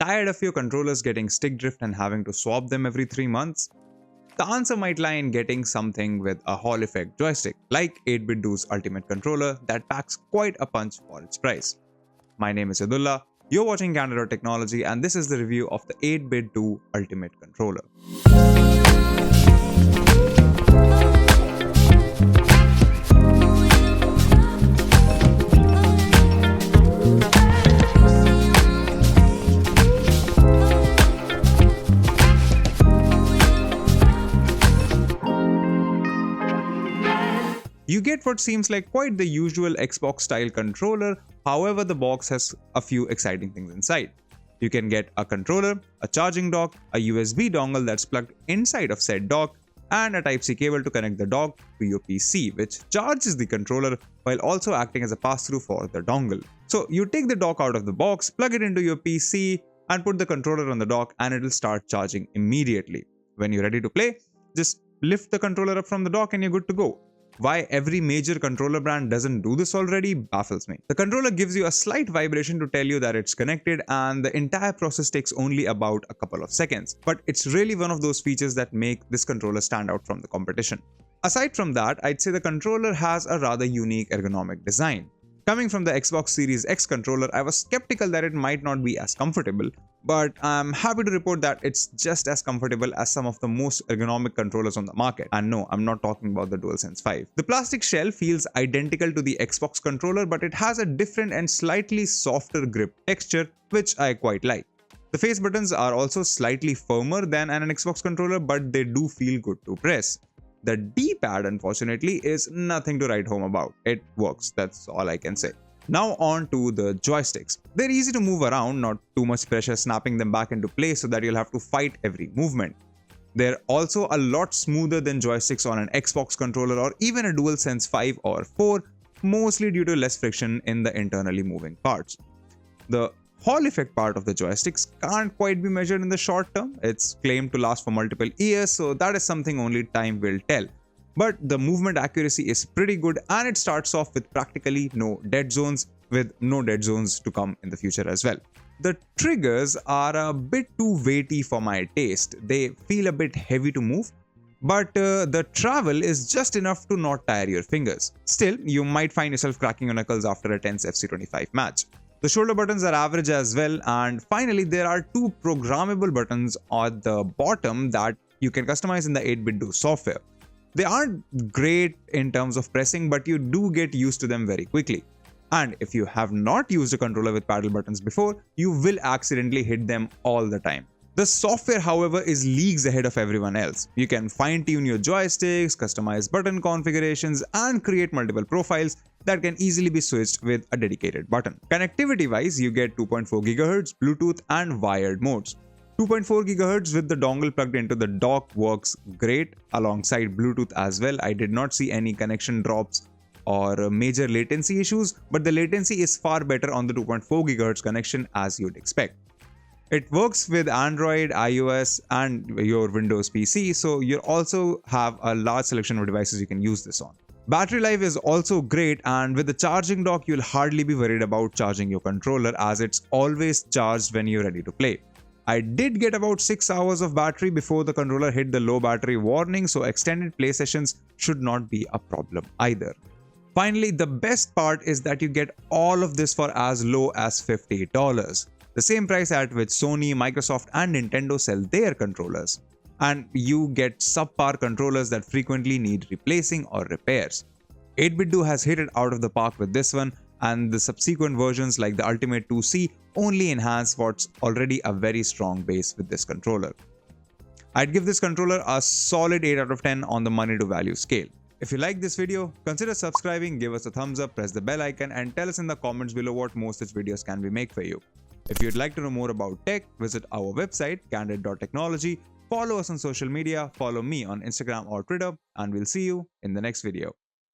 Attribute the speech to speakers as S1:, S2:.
S1: Tired of your controllers getting stick drift and having to swap them every 3 months? The answer might lie in getting something with a Hall effect joystick, like 8BitDo's ultimate controller that packs quite a punch for its price. My name is Abdullah, you're watching Candid.Technology, and this is the review of the 8BitDo ultimate controller. You get what seems like quite the usual Xbox style controller, however the box has a few exciting things inside. You can get a controller, a charging dock, a USB dongle that's plugged inside of said dock, and a Type-C cable to connect the dock to your PC, which charges the controller while also acting as a pass-through for the dongle. So you take the dock out of the box, plug it into your PC, and put the controller on the dock, and it'll start charging immediately. When you're ready to play, just lift the controller up from the dock and you're good to go. Why every major controller brand doesn't do this already baffles me. The controller gives you a slight vibration to tell you that it's connected, and the entire process takes only about a couple of seconds. But it's really one of those features that make this controller stand out from the competition. Aside from that, I'd say the controller has a rather unique ergonomic design. Coming from the Xbox Series X controller, I was skeptical that it might not be as comfortable, but I'm happy to report that it's just as comfortable as some of the most ergonomic controllers on the market. And no, I'm not talking about the DualSense 5. The plastic shell feels identical to the Xbox controller, but it has a different and slightly softer grip texture, which I quite like. The face buttons are also slightly firmer than an Xbox controller, but they do feel good to press. The D-pad, unfortunately, is nothing to write home about. It works, that's all I can say. Now on to the joysticks. They're easy to move around, not too much pressure snapping them back into place so that you'll have to fight every movement. They're also a lot smoother than joysticks on an Xbox controller or even a DualSense 5 or 4, mostly due to less friction in the internally moving parts. The Hall effect part of the joysticks can't quite be measured in the short term. It's claimed to last for multiple years, so that is something only time will tell. But the movement accuracy is pretty good, and it starts off with practically no dead zones, with no dead zones to come in the future as well. The triggers are a bit too weighty for my taste. They feel a bit heavy to move, but the travel is just enough to not tire your fingers. Still, you might find yourself cracking your knuckles after a tense FC25 match. The shoulder buttons are average as well, and finally there are two programmable buttons at the bottom that you can customize in the 8BitDo software. They aren't great in terms of pressing, but you do get used to them very quickly. And if you have not used a controller with paddle buttons before, you will accidentally hit them all the time. The software, however, is leagues ahead of everyone else. You can fine-tune your joysticks, customize button configurations, and create multiple profiles that can easily be switched with a dedicated button. Connectivity-wise, you get 2.4 GHz, Bluetooth, and wired modes. 2.4 GHz with the dongle plugged into the dock works great alongside Bluetooth as well. I did not see any connection drops or major latency issues, but the latency is far better on the 2.4 GHz connection as you'd expect. It works with Android, iOS, and your Windows PC, so you also have a large selection of devices you can use this on. Battery life is also great, and with the charging dock, you'll hardly be worried about charging your controller as it's always charged when you're ready to play. I did get about 6 hours of battery before the controller hit the low battery warning, so extended play sessions should not be a problem either. Finally, the best part is that you get all of this for as low as $50. The same price at which Sony, Microsoft, and Nintendo sell their controllers. And you get subpar controllers that frequently need replacing or repairs. 8BitDo has hit it out of the park with this one, and the subsequent versions like the Ultimate 2C only enhance what's already a very strong base with this controller. I'd give this controller a solid 8 out of 10 on the money to value scale. If you like this video, consider subscribing, give us a thumbs up, press the bell icon, and tell us in the comments below what more such videos can we make for you. If you'd like to know more about tech, visit our website, Candid.Technology, follow us on social media, follow me on Instagram or Twitter, and we'll see you in the next video.